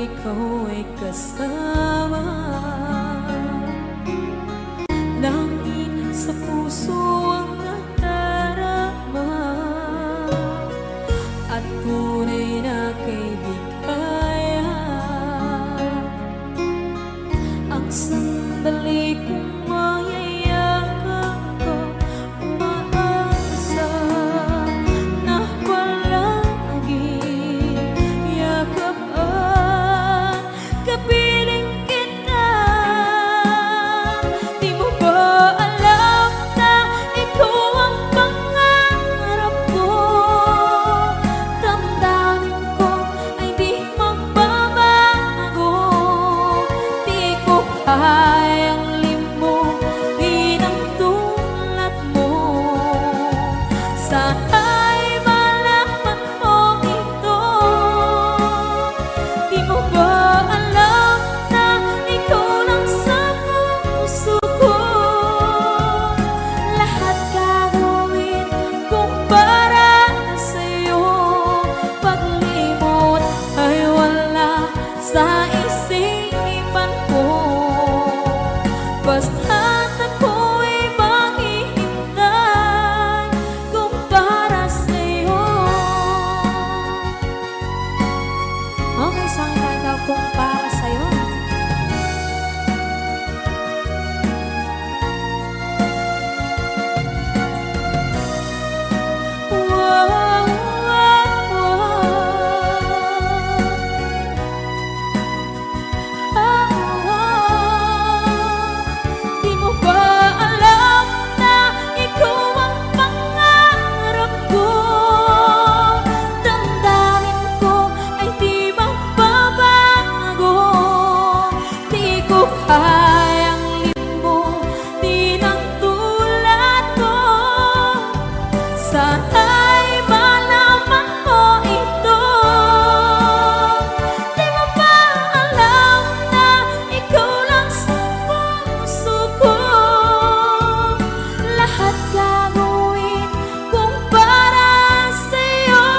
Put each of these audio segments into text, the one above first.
ikaw ay kasama. Langit sa puso ang nadarama, at tunay na kaibigan. Ang sandali kong mayayakap ko, umaasa na palaging yakap at kapiling kita. Di mo ba alam na ikaw ang pangarap ko? Damdamin ko ay di magbabago. Di ko kayang limutin ang tulad mo. Sana'y malaman mo ito. Di mo ba alam na ikaw lang sa puso ko? Lahat gagawin kung para sa'yo. Paglimot ay wala sa isipan ko. Basta't ako'y maghihintay kung para sa'yo. Okay, saan ka kung para sa'yo? Wow, wow, Di mo ba alam na ikaw ang pangarap ko? Damdamin ko ay di magbabago. Di ko kayang limutin ang tulad ko. Sana'y malaman mo ito. Di mo ba alam na ikaw lang sa puso ko? Lahat gagawin kung para sa'yo.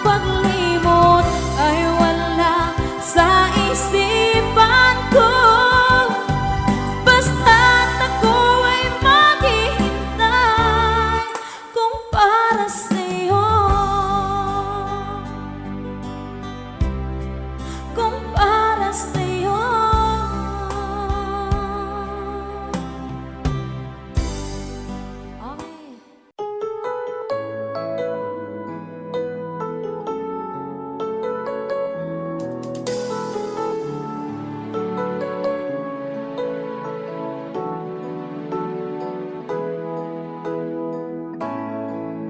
Paglimot ay wala sa isipan ko. Basta't ako ay maghihintay kung para sa'yo. Kung para sa'yo. Okay.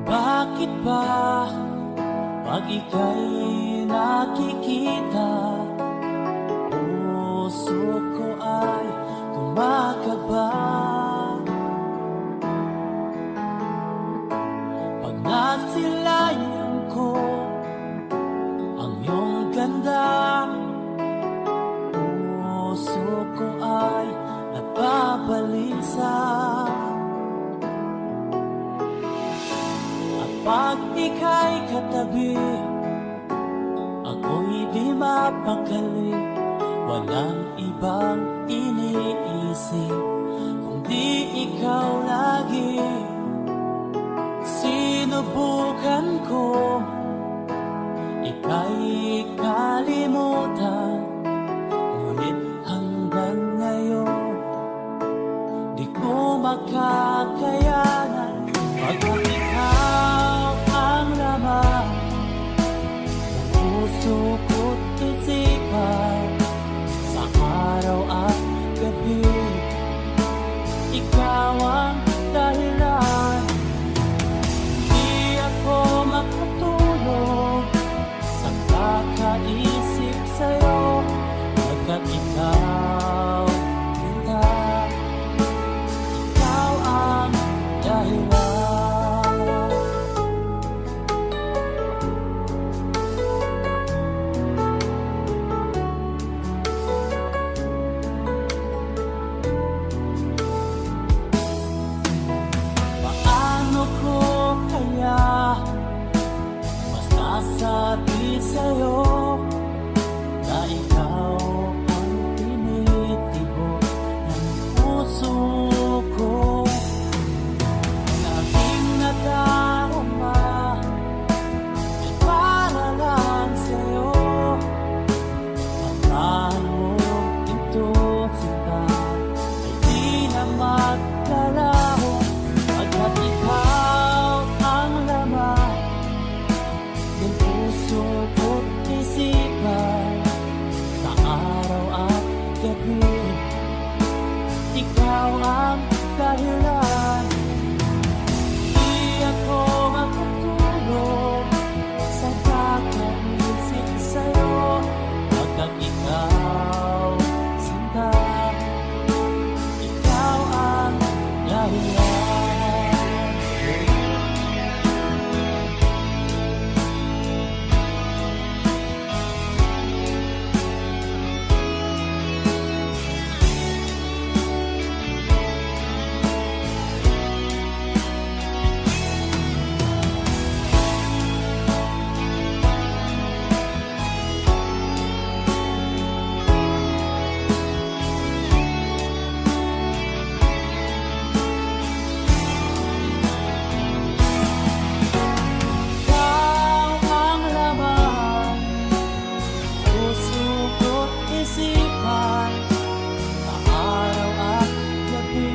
Bakit ba pag ika'y nakikita, puso ko ay kumakaba? Pag nasilayan ko ang iyong ganda, puso ko ay napabalisa. Pag ika'y katabi, ako'y di mapakali. Walang ibang iniisip kundi ikaw lagi. Sinubukan ko ika'y kalimutan, ngunit hanggang ngayon di ko makakayanan. Pagkat ikaw ang laman ng puso ko't isipan, sa araw at gabi, ikaw ang dahilan. Di ako makatulog sa kakaisip sa'yo, pagkat ikaw kita, ikaw ang dahilan. sa laho, pagkat ikaw ang laman ng puso ko't isipan, sa araw at gabi. Ikaw ang dahilan, di ako makatulog sa kakaisip sa'yo, pagkat ikaw sinta, ikaw ang dahilan. Ikaw ang laman, puso ko't isipan, sa araw at gabi.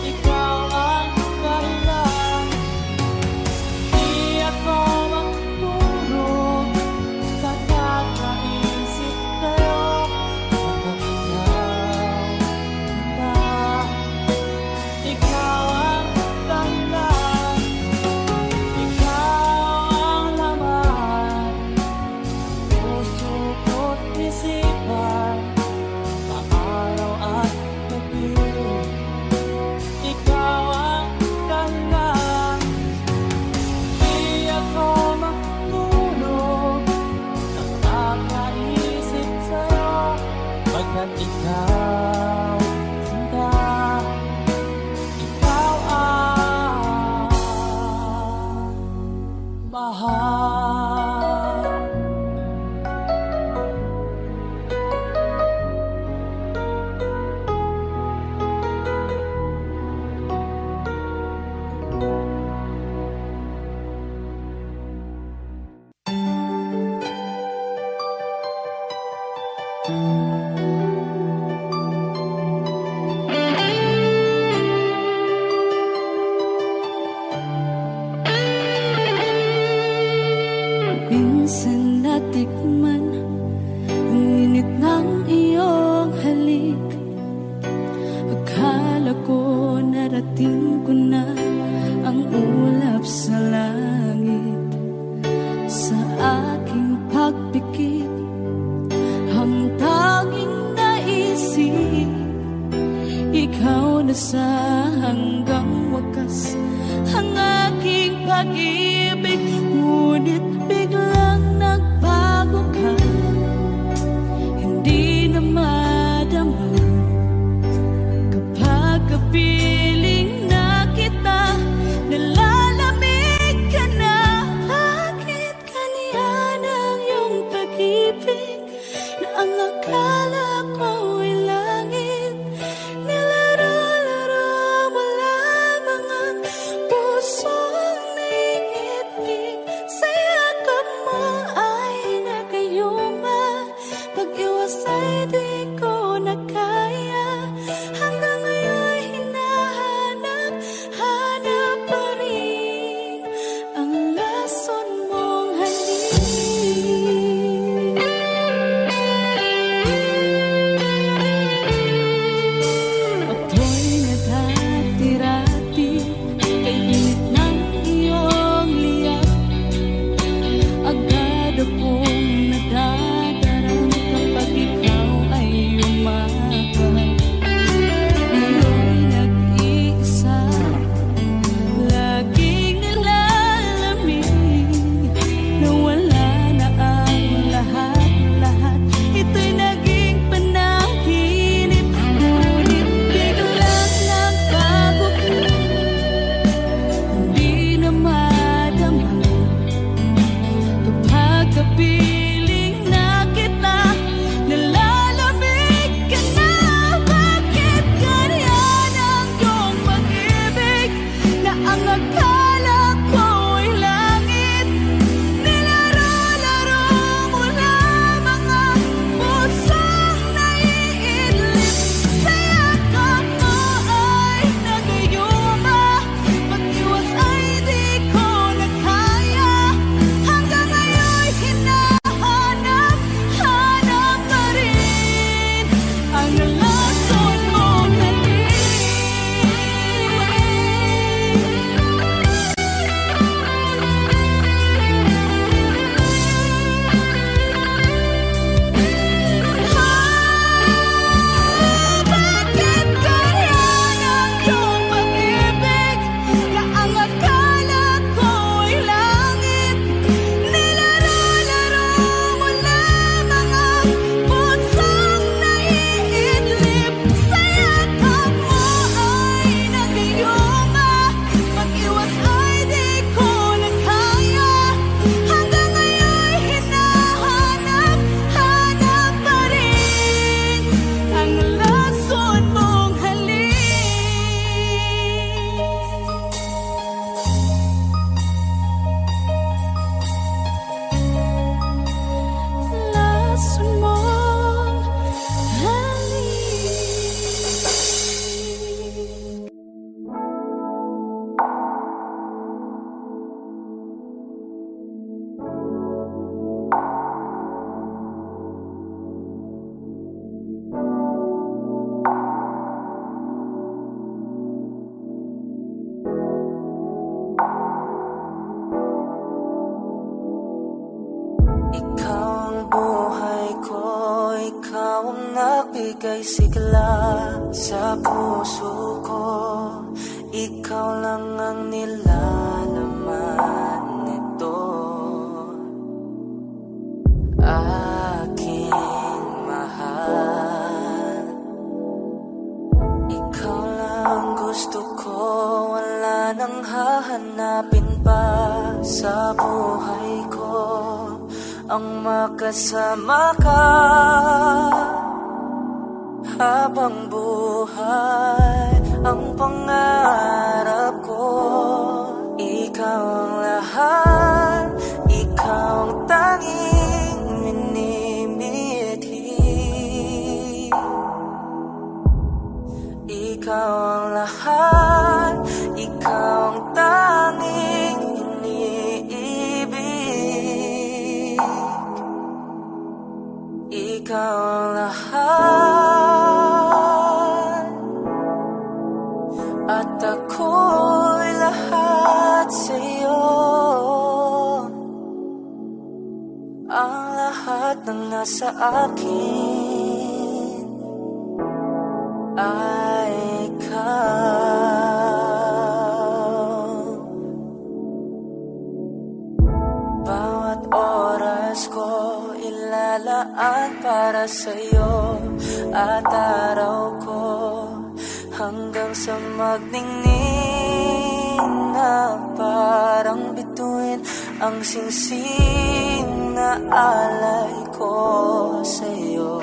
Ikaw ang dahilan, di ako makatulog sa kakaisip sa'yo, pagkat ikaw ang dahilan. Ikaw ang laman, puso ko't isipan, sa araw at gabi. Ikaw ang dahilan, di ako makatulog sa kakaisip sa'yo, pagkat ikaw sinta, ikaw ang mahal. Minsan natikman ang init ng iyong halik. Akala ko narating ko na ang ulap sa langit. Sa aking pagpikit, ang tanging naisip, ikaw na sa hanggang wakas ang aking pag-ibig. Ngunit biglang nagbago ka, hindi na madama kapag kapiling na kita, nalalamig ka na. Bakit kaniyan ang iyong pag-ibig na ang akala ko'y langit? Nilaro-laro mo lamang ang pusong naiibig sa yakap mo. magbigay sigla sa puso ko. Ikaw lang ang nilalaman nito, aking mahal. Ikaw lang gusto ko, wala nang hahanapin pa sa buhay ko. Ang makasama ka habang buhay, ang pangarap ko. Ikaw ang lahat, ikaw ang tanging minimithi. Ikaw ang lahat, ikaw ang tanging iniibig. Ikaw ang lahat, at ako'y lahat sa'yo. Ang lahat ng nasa akin ay ikaw. Bawat oras ko ilalaan para sa'yo, at araw ko hanggang sa magningning na parang bituin ang singsing na alay ko sa'yo.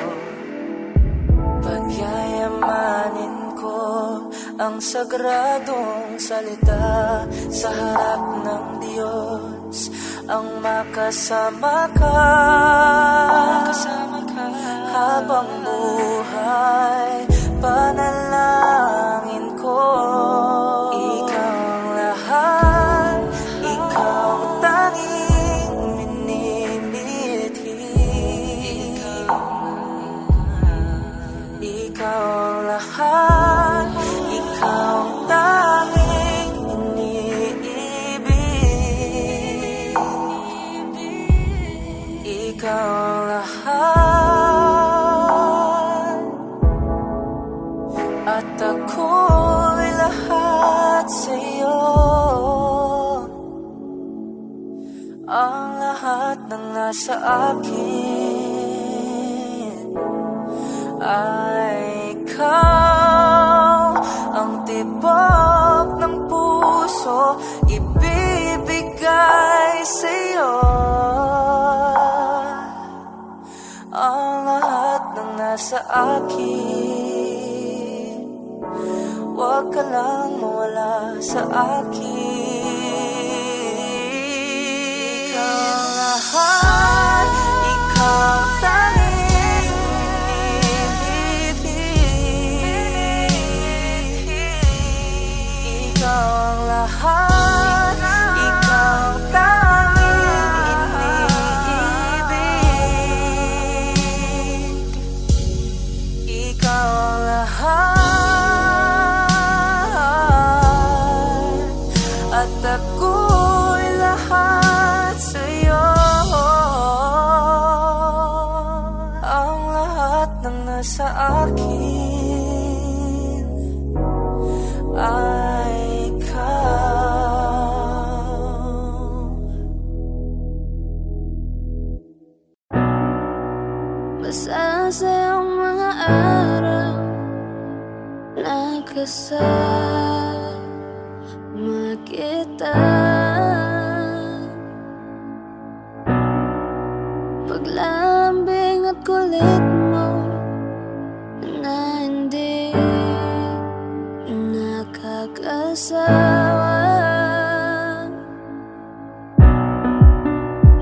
Pagyayamanin ko ang sagradong salita sa harap ng Diyos, ang makasama ka habang buhay. Panalangin ko, ikaw ang lahat, ikaw ang tanging minimithi. Ikaw ang lahat, ikaw ang tanging iniibig. Ikaw ang lahat, at ako'y lahat sa'yo. Ang lahat ng nasa akin ay ikaw. Ang tibok ng puso ibibigay sa'yo. Ang lahat ng nasa akin, huwag ka lang mawala sa akin. Ikaw ang lahat, ikaw ang tanging minimithi. Ikaw ang lahat, ikaw ang tanging iniibig. Ikaw ang lahat, at ako'y lahat sa'yo. Ang lahat ng nasa akin ay ikaw. Masasayang mga araw na kasama kita. Paglalambing at kulit mo na hindi nakakasawa.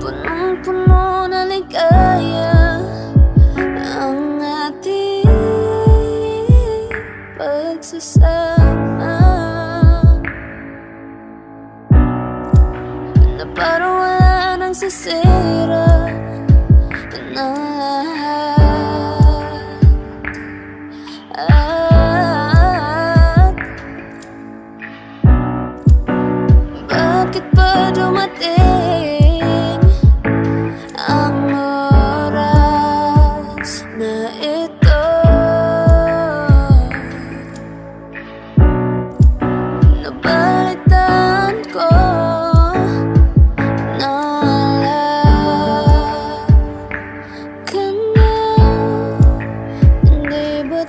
Punong-puno na ligaya ang ating pagsasama, na parang wala nang sisira ng lahat. At bakit pa dumating ang oras na ito? palitan ko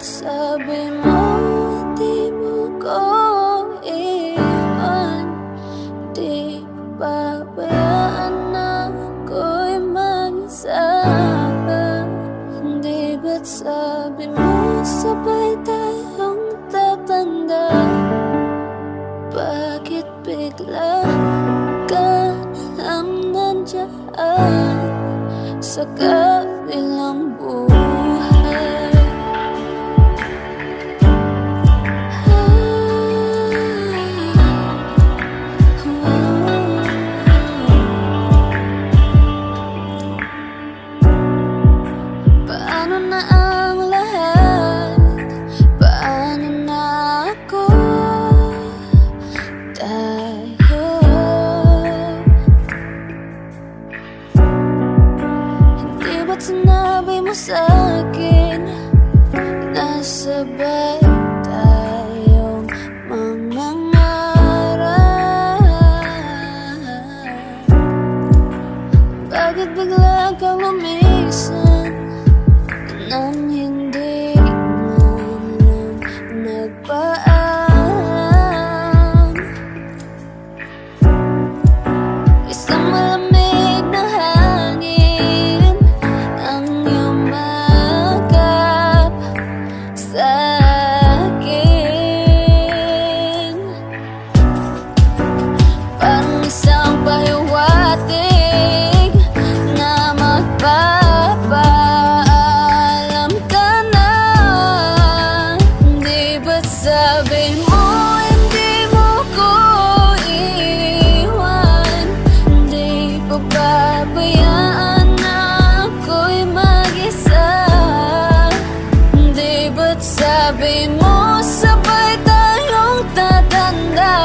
sabi mo, di mo ko iwan. Di pabayaan na ako'y mag-isa. Hindi ba't sabi mo, sabay tayong tatanda? Bakit bigla ka lang nandiyan sa kabilang buhay? Paano na ang lahat? Paano na ako? Tayo hindi ba't sinabi mo sa'kin na sabay tayong mangangarap? Bakit bigla kang lumisan nang hindi man lang nagpaalam? Isang malamig na hangin ang iyong magap sa'kin. Parang isang pahiwatig na magpapaalam ka na. Di ba't sabi mo, hindi mo ko iwan? Di pa pabayaan na ako'y mag-isa? Di ba't sabi mo, sabay tayong tatanda?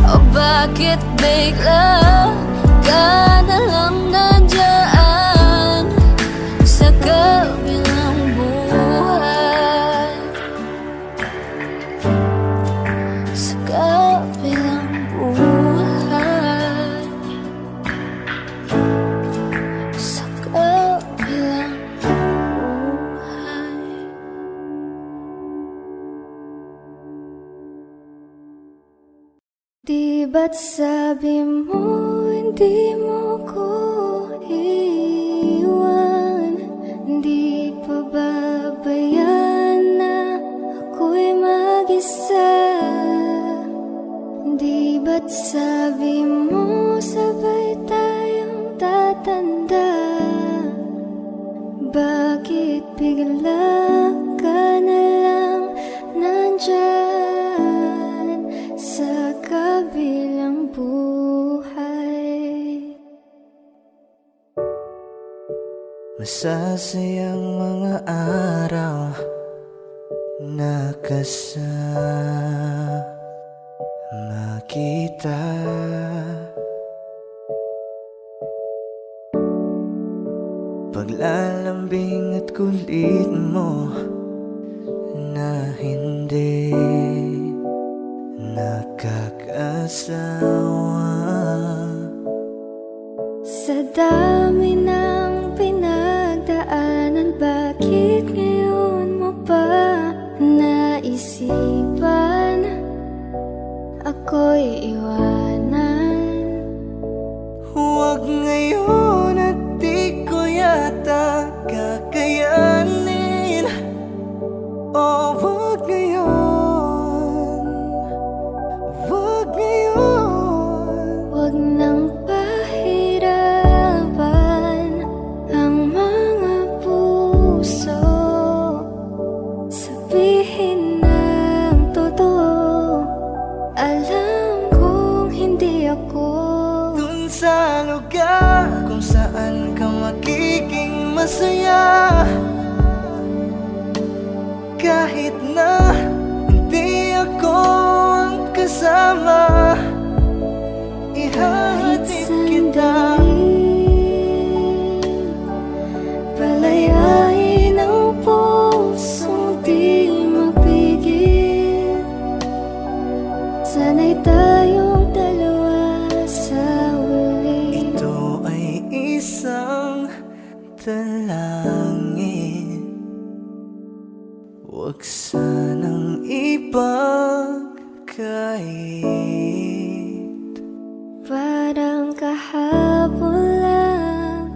O bakit bigla ka na lang nandiyan sa kabilang buhay? Sa kabilang buhay. Sa kabilang buhay. Di ba't sabi mo, hindi mo ko iwan? Di pa babayaan na ako'y mag-isa? Di ba't sabi mo, sabay tayong tatanda? Bakit bigla ka na lang nandyan sa kabilang buhay? Masasayang mga araw na kasama kita. Paglalambing at kulit mo na hindi nakakasawa. Sa dami ng pinagdaanan, bakit ngayon mo pa naisipan ako'y iwanan? Huwag ngayon at di ko yata kakayanin. Oh, huwag ngayon. Huwag ngayon. Huwag nang pahirapan ang mga puso. Sabihin ng totoo, alam kong hindi ako Dun sa lugar kung saan ka magiging masaya. Kahit na hindi ako ang kasama, kahit ihahatid kita. sandali. Palayain ang pusong di mapigil. sana'y tayong dalawa sa huli. Ito ay isang dalangin, huwag sanang ipagkait. Parang kahapon lang,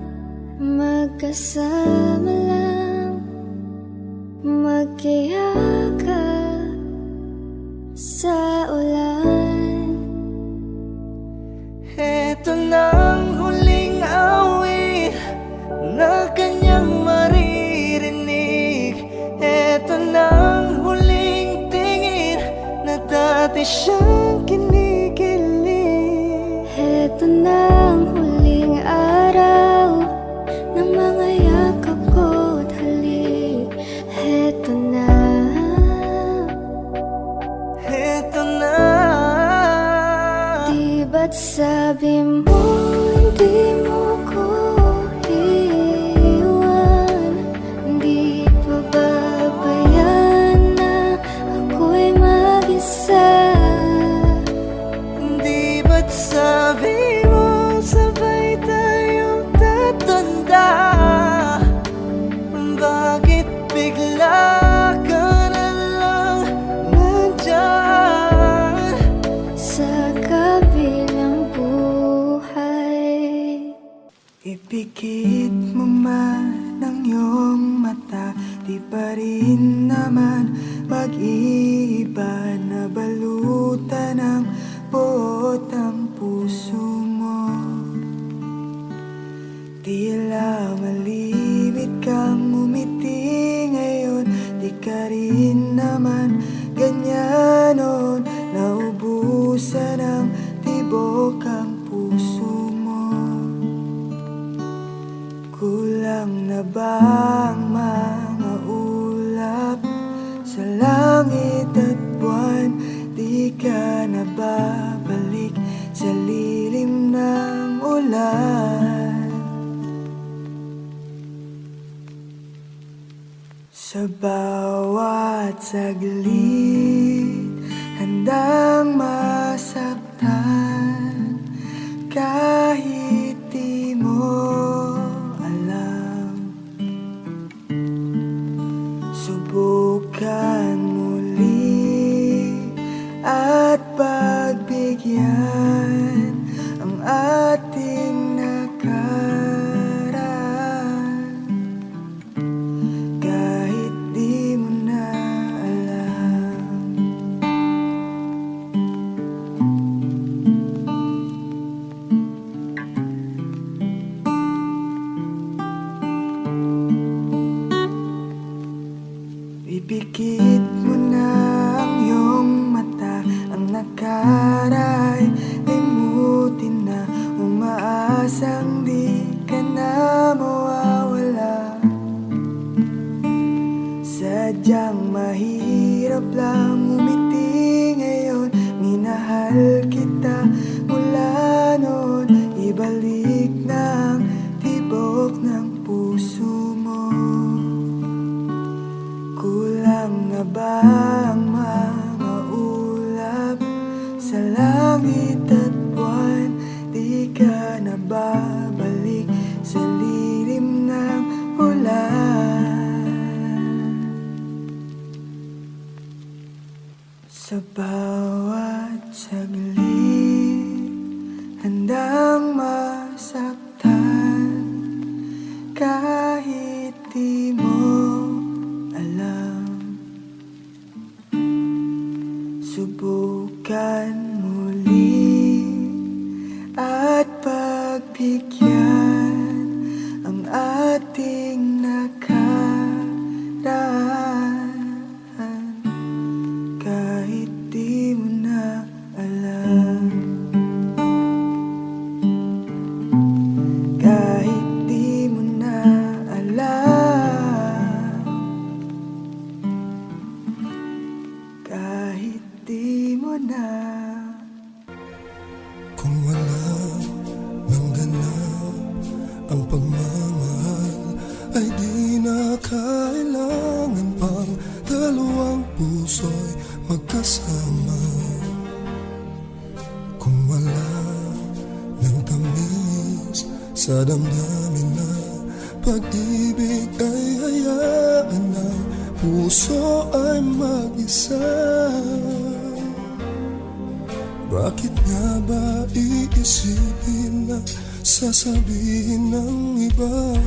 magkasama lang, magkiyakap sa ulan. Eto nang huling awit na kanyang maririnig. Eto nang huling tingin na dati siyang kinikilig. Heto na ang huling araw ng mga yakap ko't halik. Heto na. Eto na. Di ba't sabi mo hindi mo ko iwan? Di pa babayan na ako'y mag-isa? Di ba't sabi mo sabay tayong tatanda? Bakit bigla ka na lang nandyan? Sa kabilang buhay. Ipikit mo man ang iyong mata, di pa rin naman mag-iiba. Na balutan ng buot ang puso mo. Tila malimit kang umiti ngayon, di ka rin naman ganyan noon. Naubusan ng tibok ang puso mo. Kulang na ba ang mga ulap sa langit at buwan? Di ka na babalik sa lilim ng ulan. Sa bawat saglit, handang masaktan kahit di mo alam. Subukan muli at pagbigyan ang ating nakaraan, kahit di mo na alam. Ipikit mo na ang iyong mata, ang nakara'y limutin na. Umaasang di ka na mawawala. Sadyang mahirap lang umiti ngayon. Minahal kita mula noon. Ibalik na ang tibok ng puso mo. Kulang na ba ang mga ulap sa langit at buwan? Di ka na babalik sa lilim ng ulan. Sa bawat saglit, handang masaktan kahit di mo alam. Subukan muli at pagbigyan ang ating nakaraan, kahit di mo na alam. Kahit di mo na alam. Kahit di mo na. Kung wala ng ganap ang pagmamahal, ay di na kailangan pang dalawang puso'y magkasama. Sa damdamin na pag-ibig ay hayaan ng puso ay mag-isa. Bakit nga ba iisipin na sasabihin ng iba,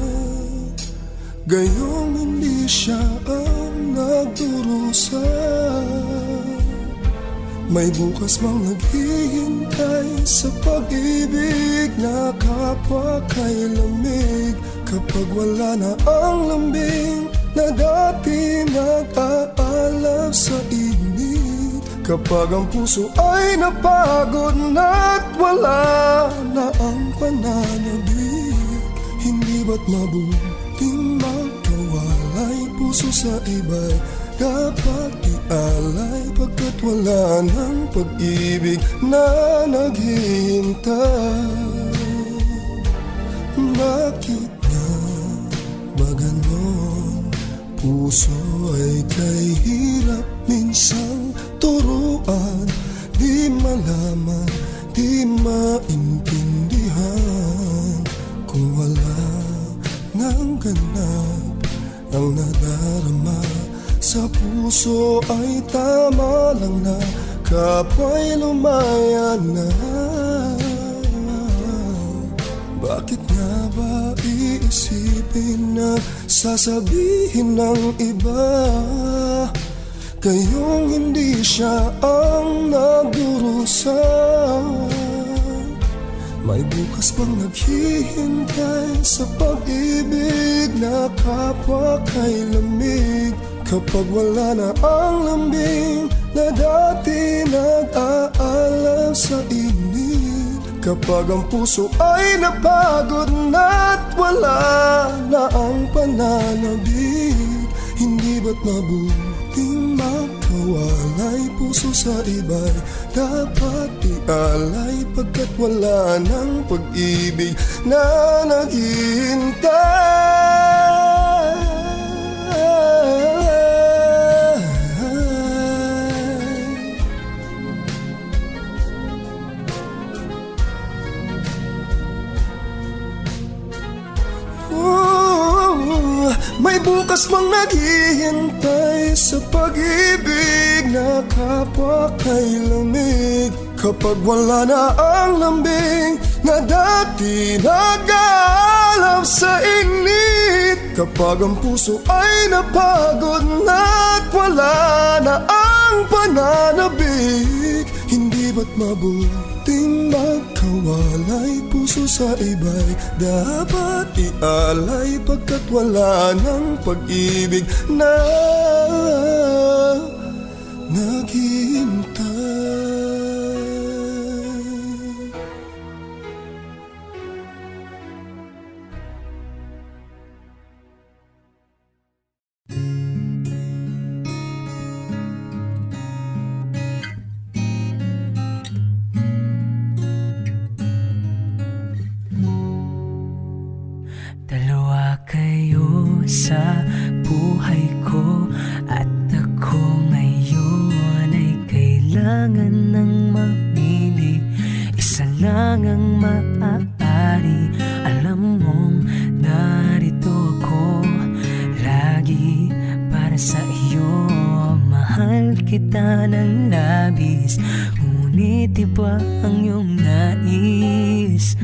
gayong hindi siya ang nagdurusa? May bukas mang naghihintay sa pag-ibig na kapwa kay lamig. Kapag wala na ang lambing na dati nag-aalab sa init. Kapag ang puso ay napagod na't wala na ang pananabik. Hindi ba't mabuting magkawalay? Puso sa iba'y dapat ialay, pagkat wala ng pag-ibig na naghihintay. Bakit nga ba ganon? Puso ay kay hirap minsang turuan, di malaman, di maintindihan. Kung wala ng ganap ang nadarama sa puso ay tama lang na kapwa'y lumaya na. Bakit nga ba iisipin na sasabihin ng iba, gayong hindi siya ang nagdurusa? May bukas bang naghihintay sa pag-ibig na kapwa kay lamig? Kapag wala na ang lambing na dati nag-aalab sa init. Kapag ang puso ay napagod na't wala na ang pananabik. Hindi ba't mabuting magkawalay? Puso sa iba'y dapat ialay, pagkat wala ng pag-ibig na naghihintay. May bukas mang naghihintay sa pag-ibig na kapwa kay lamig. Kapag wala na ang lambing na dati nag-aalab sa init. Kapag ang puso ay napagod na't wala na ang pananabik. Hindi ba't mabuting magkawalay? Puso sa iba'y dapat ialay, pagkat wala ng pag-ibig na naghihintay. Dalawa kayo sa buhay ko, at ako ngayon ay kailangan ng mamili. Isa lang ang maaari, alam mong narito ako lagi para sa iyo. Mahal kita ng labis, ngunit iba ang iyong nais.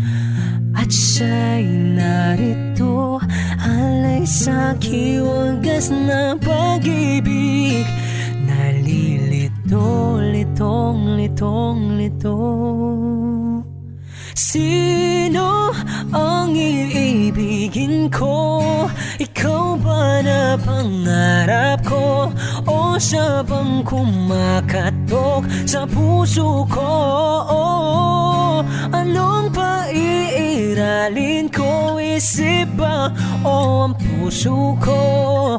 At siya'y narito, alay sa'ki wagas na pag-ibig. Nalilito, litong, litong, lito. Sino ang iibigin ko? Ikaw ba na pangarap ko? O siya bang kumakatok sa puso ko? Anong paiiralin ko? Isip ba o ang puso ko?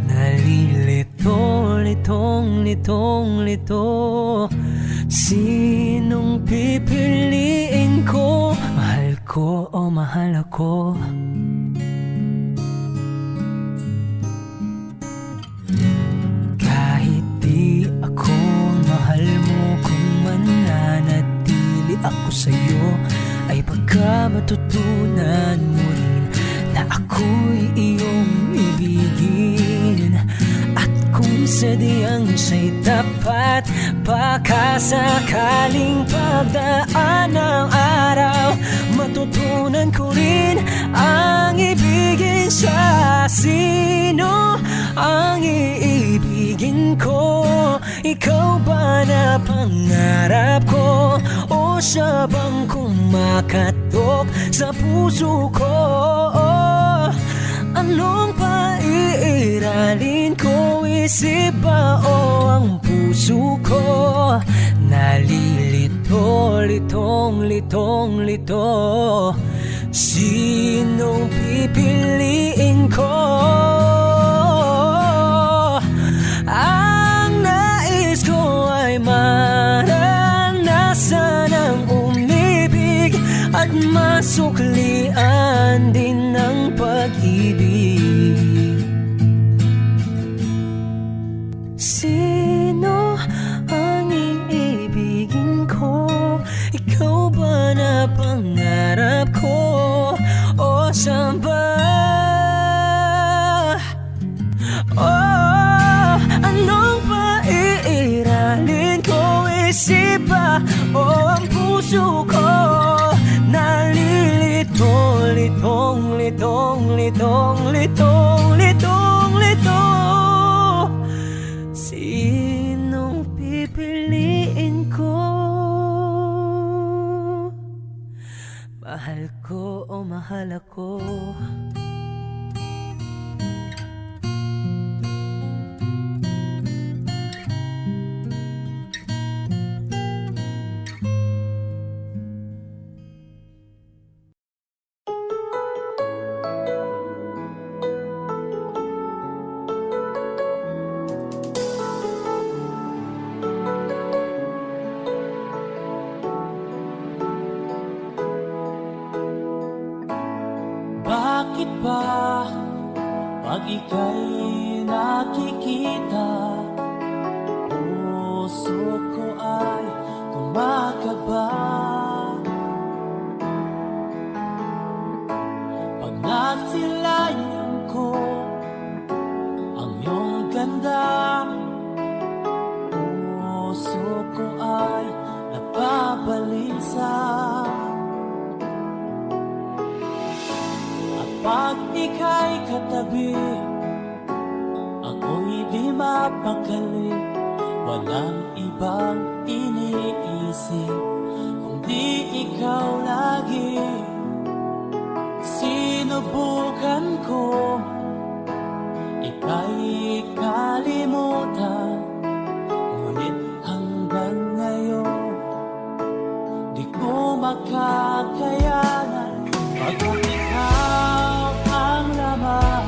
Nalilito, litong, litong, lito. Sinong pipiliin ko? Mahal ko o mahal ako? Kahit di ako mahal mo, kung mananatili ako sa'yo, ay ay baka matutunan mo rin na ako'y iyong ibigin. At kung sadyang siya'y tapat, baka sakaling pagdaan ng araw, matutunan ko rin ang ibigin siya. Sino ang iibigin ko? Ikaw ba na pangarap ko? O siya bang kumakatok sa puso ko? Anong paiiralin ko? Isip ba o ang puso ko? Nalilito, litong, litong, lito. Sinong pipiliin ko? Ang nais ko ay maranasan ang umibig at masuklian din ng pag-ibig. Sino ang iibigin ko? Ikaw ba na pangarap ko? O siya ba? Oh, anong paiiralin ko? Isip ba o ang puso ko? Nalilito, litong, litong, litong, litong, litong, litong. Sinong pipiliin ko? Mahal ko o mahal ako? Bakit ba pag ika'y nakikita, puso ko ay kumakaba? Pag nasilayan ko ang iyong ganda, puso ko ay nababalisa. Pag ika'y katabi, ako'y di mapakali. Walang ibang iniisip kundi ikaw lagi. Sinubukan ko ika'y kalimutan, ngunit hanggang ngayon di ko makakayanan. Pagkat ikaw ang laman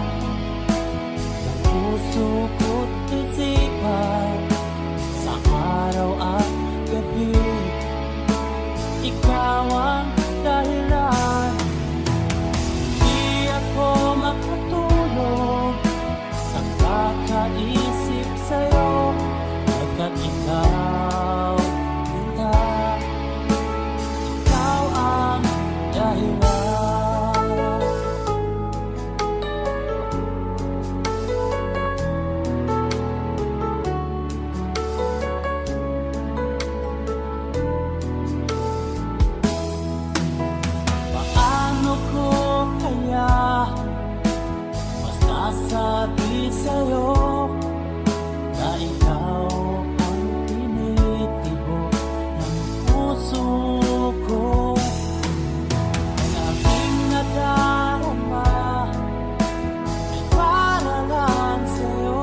ng puso ko't isipan, sa araw at gabi ikaw ang dahilan. Di ako makatulog sa kakaisip sa'yo, pagkat ikaw kita, ikaw ang dahilan. Sabi sa'yo na ikaw ang tinitibok ng puso ko. Ang aking nadarama ay para lang sa'yo.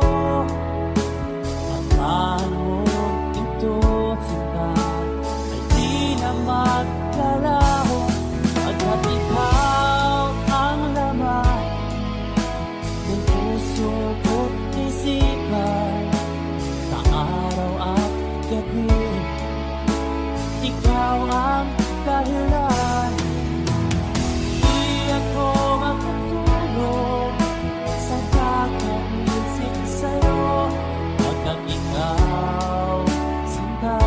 At paano ito sita ay di na maglalaho, pagkat ikaw ang laman ng puso ko't isipan, sa araw at gabi ikaw ang dahilan. Di ako makatulog sa kakaisip sa'yo, pagkat ikaw sinta,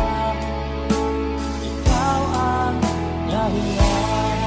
ikaw ang dahilan.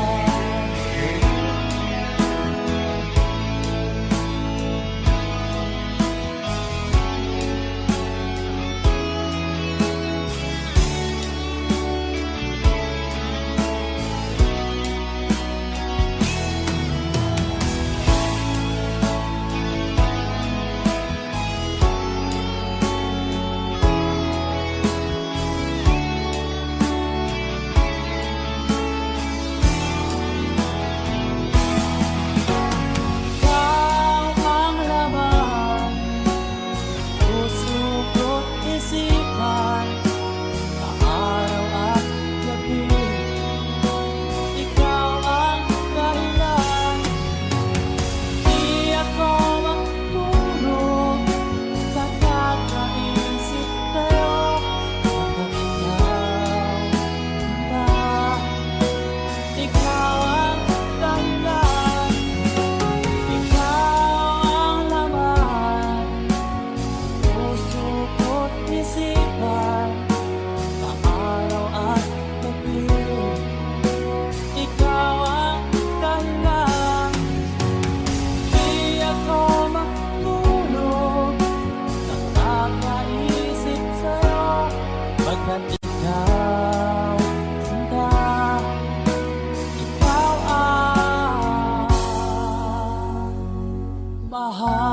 ikaw, sinta, ikaw ang mahal.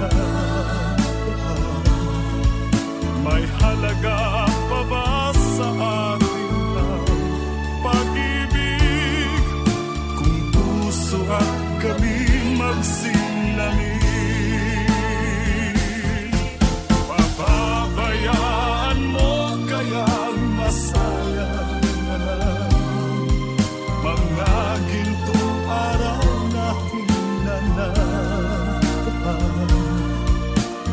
na? May halaga pa ba sa atin ang pag-ibig kung puso at kami magsinangin? Pababayaan mo kayang masayang na lang mga gintong araw na hinanapaan?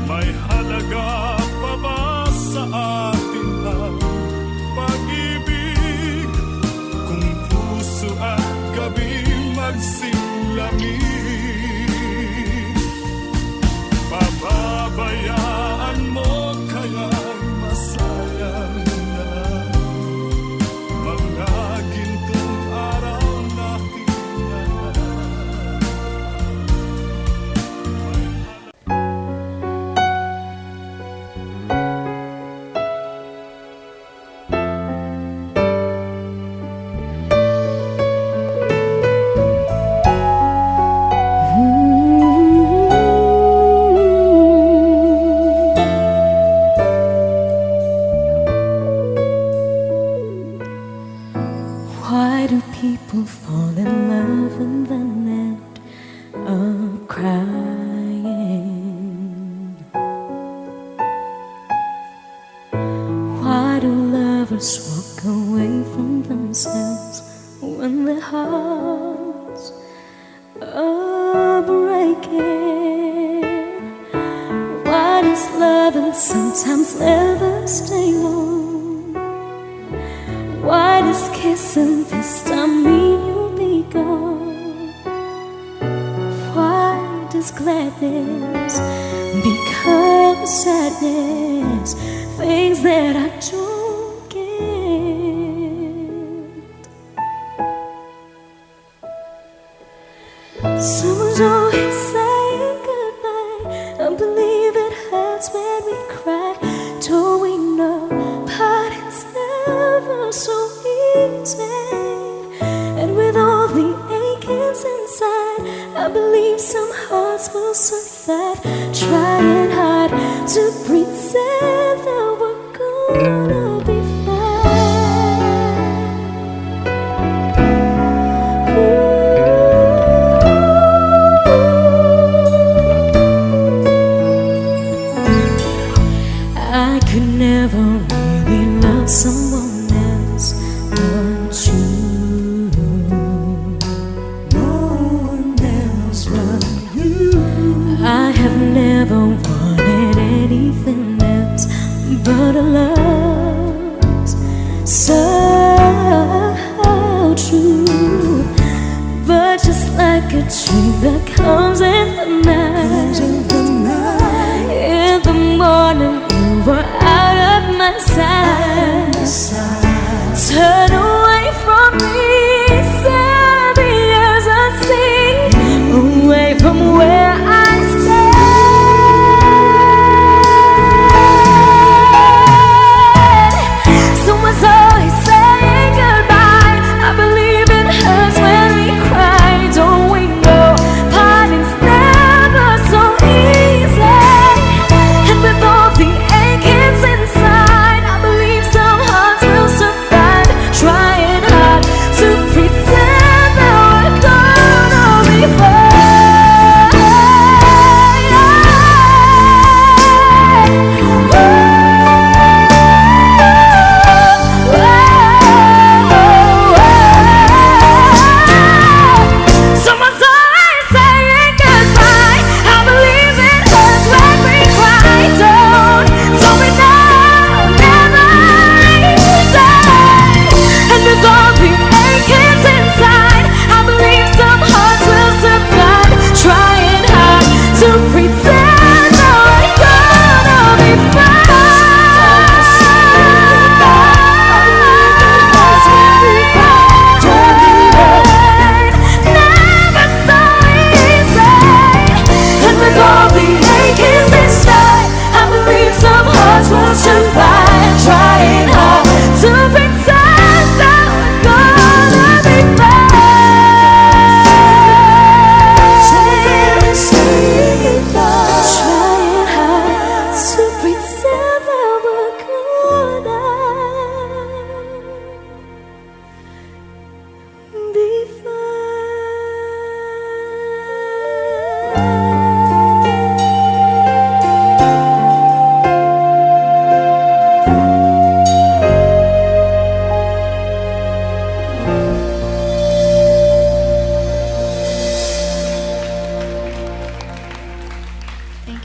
May halaga pa ba sa atin ang pag-ibig kung puso at gabi magsilangin? Pababayaan mo kayang masayang na mga gintong araw na hinanapaan? Why do people fall in love and then end up crying? Why do lovers walk away from themselves when their hearts are breaking? Why does loving sometimes never stay long? Why does kissing this time mean you'll be gone? Why does gladness become sadness? Things that I don't get. Someone's always saying goodbye. I believe it hurts when we cry. Don't we know parting's never so easy? And with all the achings inside, I believe some hearts will survive. Trying hard to pretend that we're gonna be I could never really love someone else but you. No one else but you. I have never wanted anything else but a love so true. But just like a dream that comes in the night, in the morning you were out of my sight. Turn away from me, sad the years I see, away from where I stand. Someone's always saying goodbye. I believe it hurts when we cry. Don't we know parting's never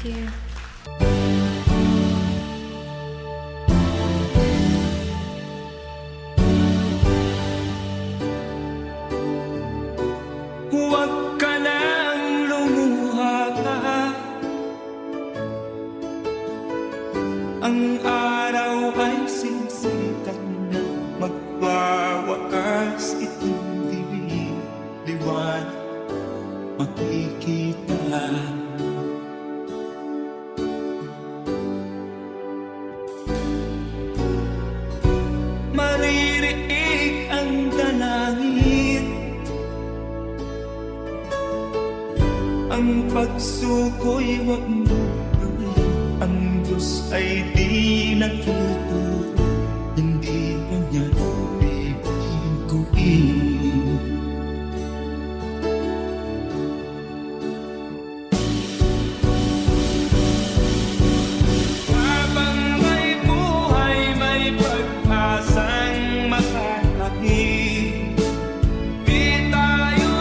Thank you. Huwag ka nang lumuha pa. Ang araw ay sisikat na magwawakas. Itindi liwanag makikita. Maririig ang dalangin. Ang pagsuko'y huwag mo gawin. Ang Diyos ay di nagtuturo. Hindi mo niya bibiguin. Habang may buhay, may pag-asang makakakit. Di tayo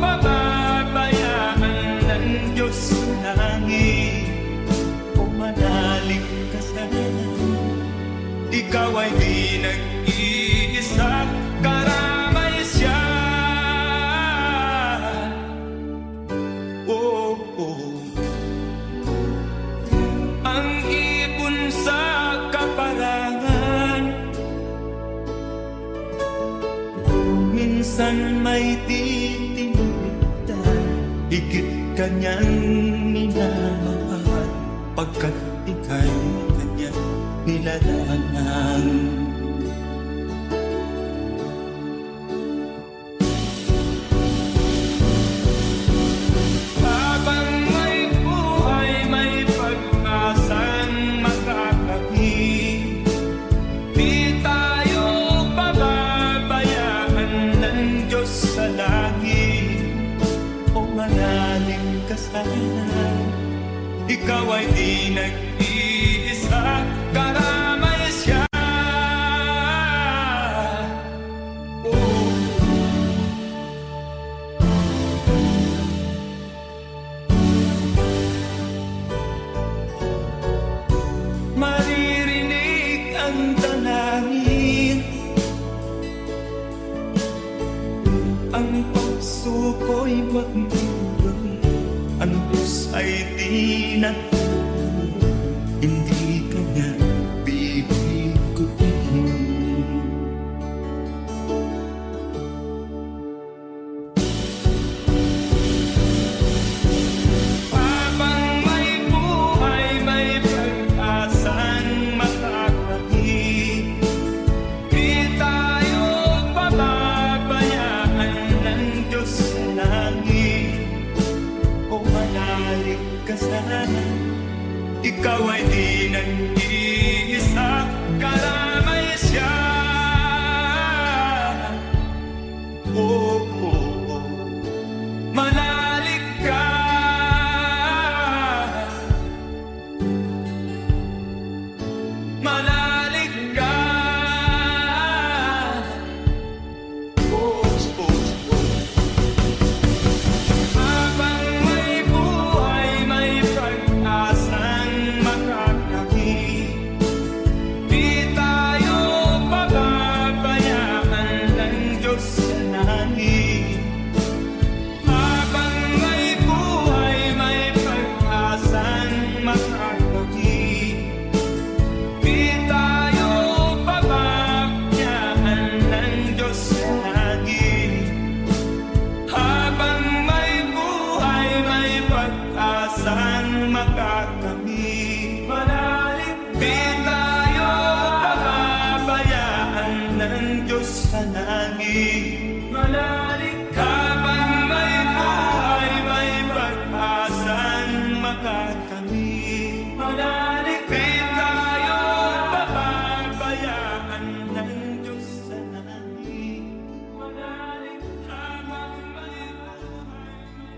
pababayaan ng Diyos sa langit. O manalig ka sana. Ikaw ay di nag-iisa, karamay siya. Oh, oh. Ang ibon sa kaparangan, minsan may titinitan. Higit kanyang minamahal, pagkat ika'y kanyang nilalangan. Habang may buhay, may pag-asang makakakit. Di tayo pababayaan ng Diyos sa langit. O manalig ka sana. Ikaw ay di nag-iisa, karamay siya. Oh. Maririnig ang dalangin. Ang pagsuko'y huwag mo gawin. Ang Diyos ay di nagtuturo. Hindi ka niya bibiguin. Habang may buhay, may pag-asang makakakit. Di tayo pababayaan ng Diyos sa langit. O manalig ka sana. Ikaw ay di nag-iisa, karamay siya. Oh, oh, oh. Manalig ka. Manalig ka. Oh, oh, oh. Habang may buhay, may pag-asang makakakit. Di tayo pababayaan ng Diyos sa langit. Habang may buhay, may pag-asang makakakit. Di tayo pababayaan ng Diyos sa langit. Habang may buhay, may pag-asang makakamit. Manalig, di tayo pababayaan ng Diyos sa langit. Manalig, habang may buhay, may pag-asang makakamit. Manalig, di tayo pababayaan ng Diyos sa langit. Manalig, habang may buhay,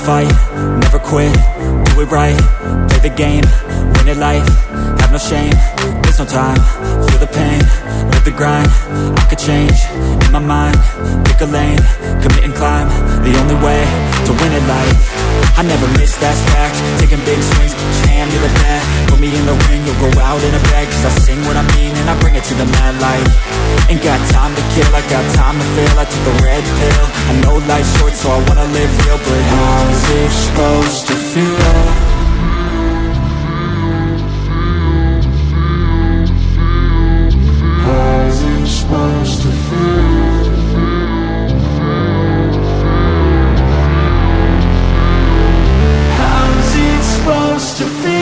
fight, never quit, do it right, play the game, win it life, have no shame, there's no time, feel the pain, live the grind, I could change, in my mind, pick a lane, commit and climb, the only way to win it life. I never miss, that's fact, taking big swings, hand me the bat, put me in the ring, you'll go out in a bag, cause I sing what I mean and I bring it to the mad light. Ain't got time to kill, I got time to feel, I took the red pill, I know life's short so I wanna live real, but how's it supposed to feel? How's it supposed to feel? How's it supposed to feel?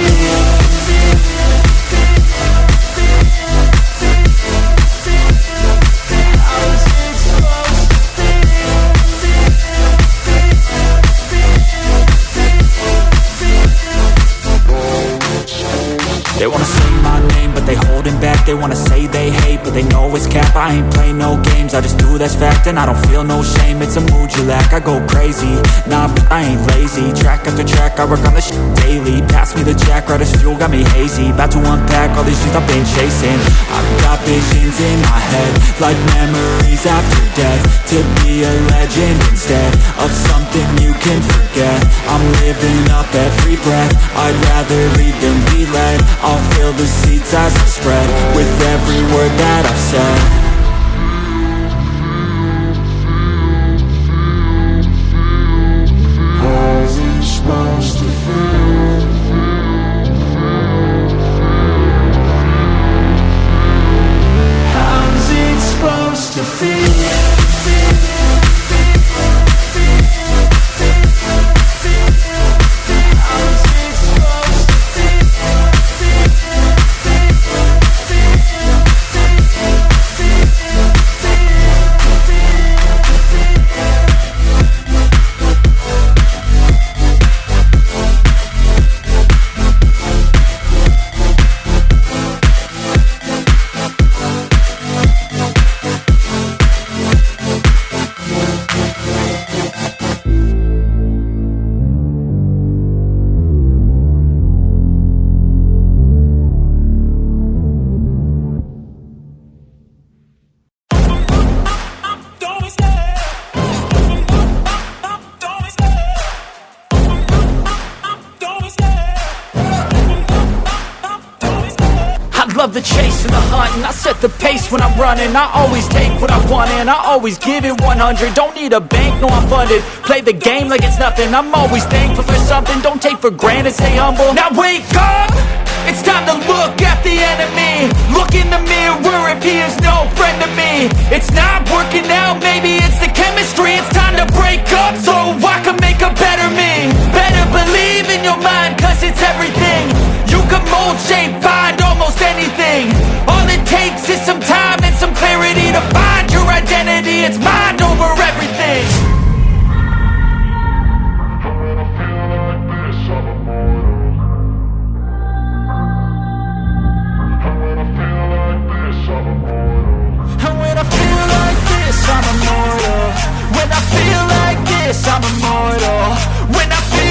They wanna say my name, but they holding back. They wanna say they hate, but they know it's cap. I ain't play no games, I just do that's fact. And I don't feel no shame, it's a mood you lack. I go crazy, nah, but I ain't lazy. Track after track, I work on this shit daily. Pass me the jack, right as fuel, got me hazy. About to unpack all these things I've been chasing. I've got visions in my head, like memories after death. To be a legend instead of something you can forget. I'm living up every breath, I'd rather lead than be led. I'll fill the seats as I spread with every word that I've said. How's it supposed to feel? How's it supposed to feel? Love the chase and the hunt, and I set the pace when I'm running. I always take what I want and I always give it 100. Don't need a bank, no I'm funded. Play the game like it's nothing. I'm always thankful for something. Don't take for granted, stay humble. Now wake up! It's time to look at the enemy. Look in the mirror if he is no friend to me. It's not working out, maybe it's the chemistry. It's time to break up so I can make a better me. Better believe in your mind, cause it's everything. You can mold, shape, find almost anything. All it takes is some time and some clarity to find your identity. It's mind over everything. And when I feel like this, I'm immortal. When I feel like this, I'm immortal. When I feel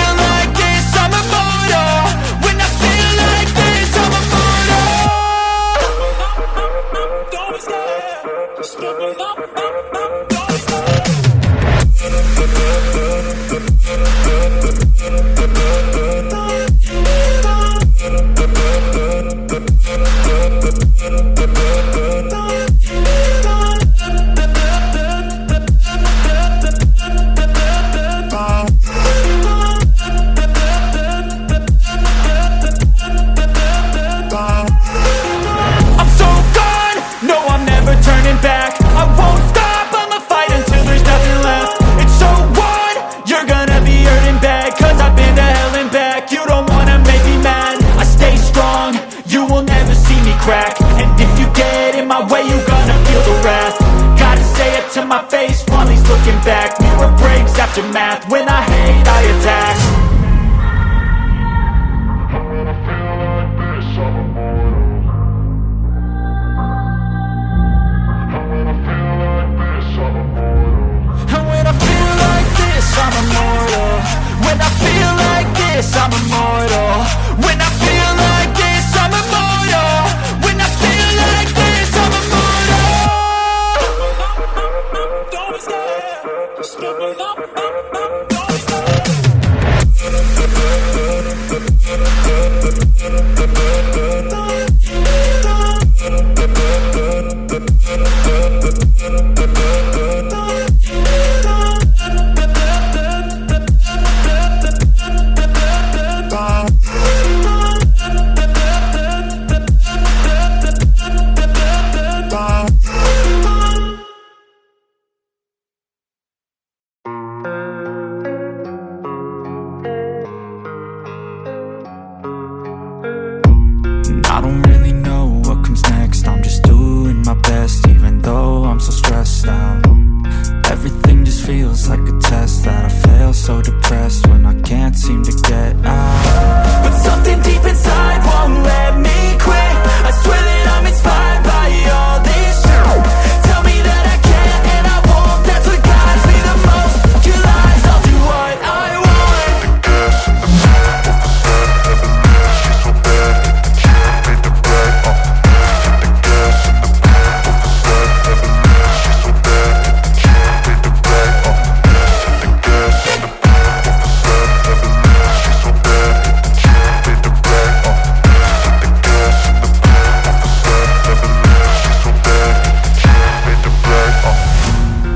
so depressed when I can't seem to get out. But something deep inside won't let me quit. I swear that I'm inspired by all this shit. Tell me that I can't and I won't. That's what guides me the most. Your lies, I'll do what I want.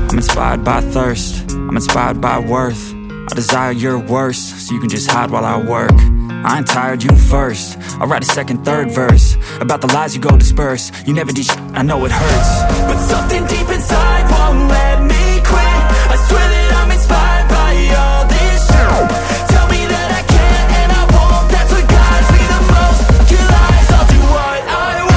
I'm inspired by thirst, I'm inspired by worth. I desire your worst, so you can just hide while I work. I ain't tired, you first. I'll write a second, third verse about the lies you go disperse. You never did shit, I know it hurts. But something deep inside won't let me quit. I swear that I'm inspired by all this shit. Tell me that I can't and I won't. That's what guides me the most. Your lies, I'll do what I want.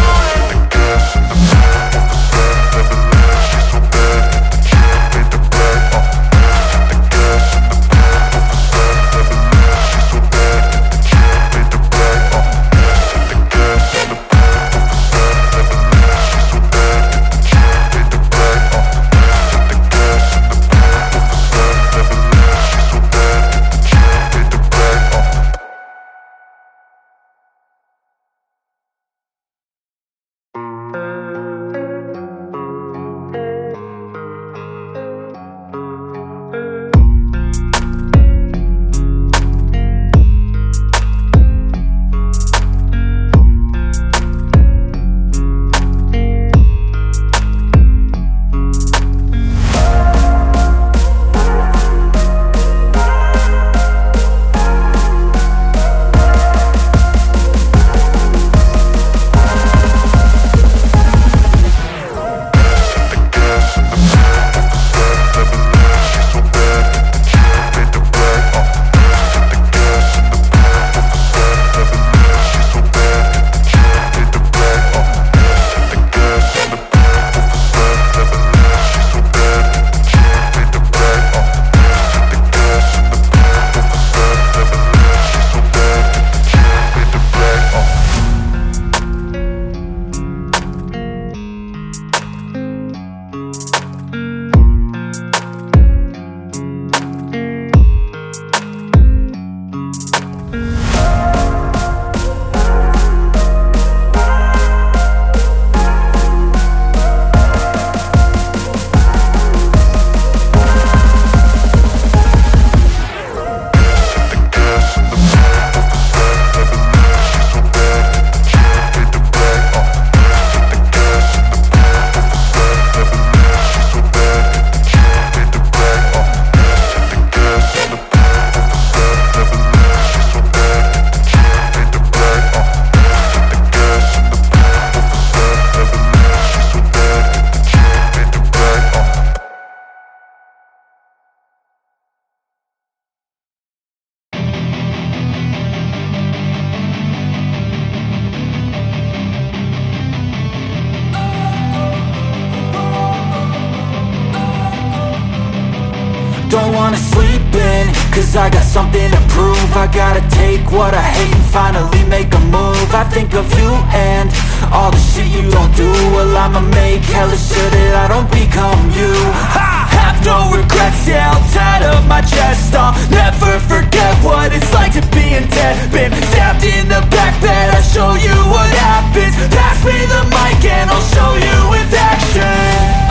Don't wanna sleep in, cause I got something to prove. I gotta take what I hate and finally make a move. I think of you and all the shit you don't do. Well, I'ma make hella sure that I don't become you. I have no regrets, yeah, I'll tie up my chest. I'll never forget what it's like to be in debt. Been stabbed in the back bed, I'll show you what happens. Pass me the mic and I'll show you with action.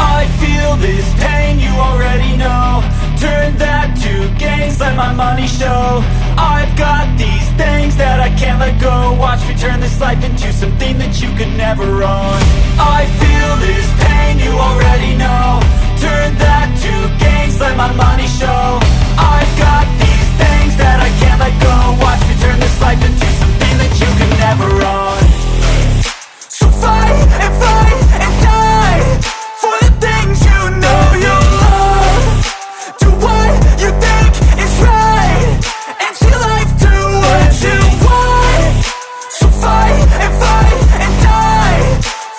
I feel this pain, you already know. Turn that to gains, let my money show. I've got these things that I can't let go. Watch me turn this life into something that you could never own. I feel this pain, you already know. Turn that to gains, let my money show. I've got these things that I can't let go. Watch me turn this life into something that you could never own. So fight and die for the things you know you love. Do what you think is right and see life do what you want. So fight and die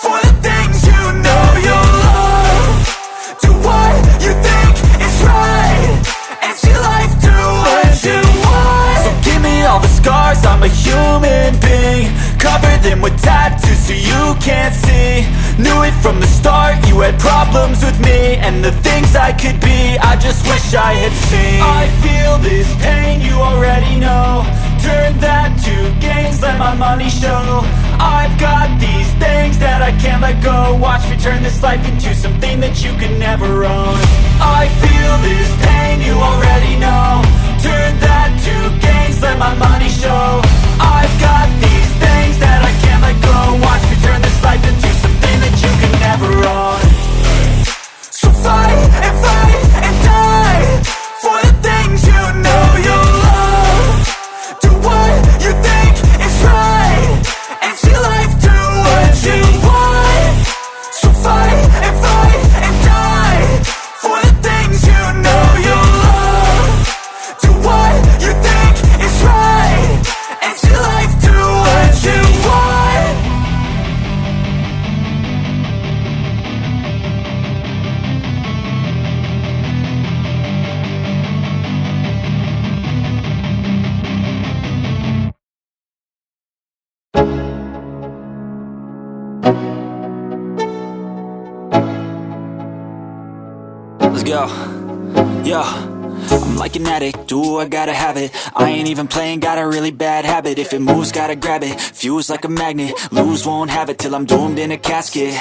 for the things you know you love. Do what you think is right scars, I'm a human being. Cover them with tattoos so you can't see. Knew it from the start, you had problems with me and the things I could be, I just wish I had seen. I feel this pain, you already know. Turn that to gains, let my money show. I've got these things that I can't let go. Watch me turn this life into something that you can never own. I feel this pain, you already know. Turn that to gains, let my money show. I've got these things that I can't let go. Watch me turn this life into something that you can never own. So fight and die for the things you know you love. Do what you think is right and see life do what you want. So fight and die for the things you know you love. Do what you think is right and see life do what you want. Let's go. Yo, I'm like an addict, do I gotta have it. I ain't even playing, got a really bad habit. If it moves, gotta grab it, fuse like a magnet. Lose, won't have it till I'm doomed in a casket.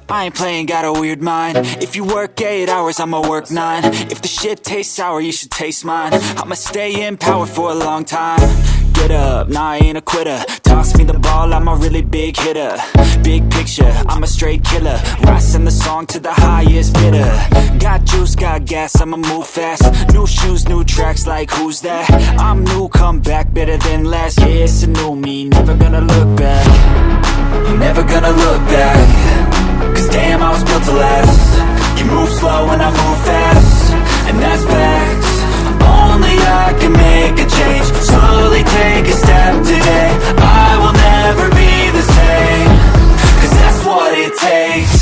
I ain't playing, got a weird mind. If you work 8 hours, I'ma work 9. If the shit tastes sour, you should taste mine. I'ma stay in power for a long time. Get up, nah, I ain't a quitter. Toss me the ball, I'm a really big hitter. Big picture, I'm a straight killer. Rising the song to the highest bidder. Got juice, got gas, I'ma move fast. New shoes, new tracks, like who's that? I'm new, come back, better than last. Yeah, it's a new me, never gonna look back. I'm never gonna look back. Cause damn, I was built to last. You move slow and I move fast, and that's facts. Only I can make a change. Slowly take a step today. I will never be the same. Cause that's what it takes.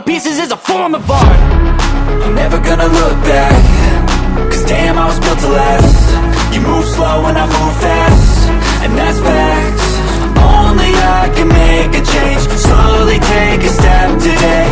Pieces is a form of art. I'm never gonna look back. Cause damn, I was built to last. You move slow and I move fast, and that's facts. Only I can make a change. Slowly take a step today.